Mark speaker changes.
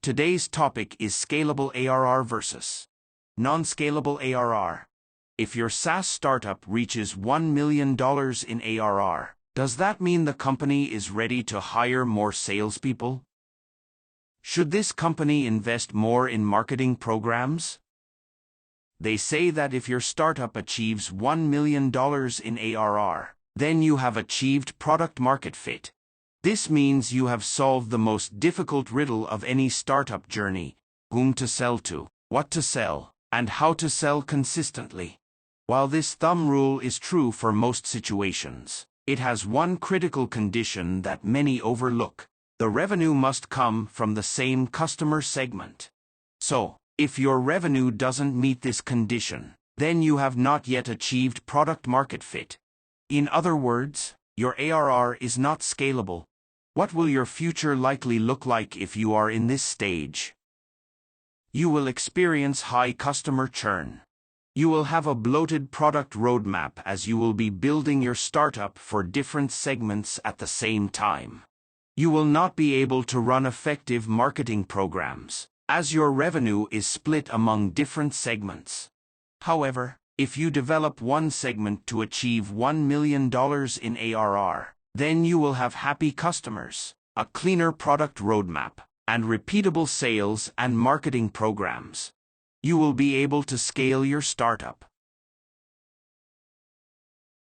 Speaker 1: Today's topic is Scalable ARR versus Non-Scalable ARR. If your SaaS startup reaches $1 million in ARR, does that mean the company is ready to hire more salespeople? Should this company invest more in marketing programs? They say that if your startup achieves $1 million in ARR, then you have achieved product market fit. This means you have solved the most difficult riddle of any startup journey: whom to sell to, what to sell, and how to sell consistently. While this thumb rule is true for most situations, it has one critical condition that many overlook: the revenue must come from the same customer segment. So, if your revenue doesn't meet this condition, then you have not yet achieved product market fit. In other words, your ARR is not scalable. What will your future likely look like if you are in this stage? You will experience high customer churn. You will have a bloated product roadmap as you will be building your startup for different segments at the same time. You will not be able to run effective marketing programs, as your revenue is split among different segments. However, if you develop one segment to achieve $1 million in ARR, then you will have happy customers, a cleaner product roadmap, and repeatable sales and marketing programs. You will be able to scale your startup.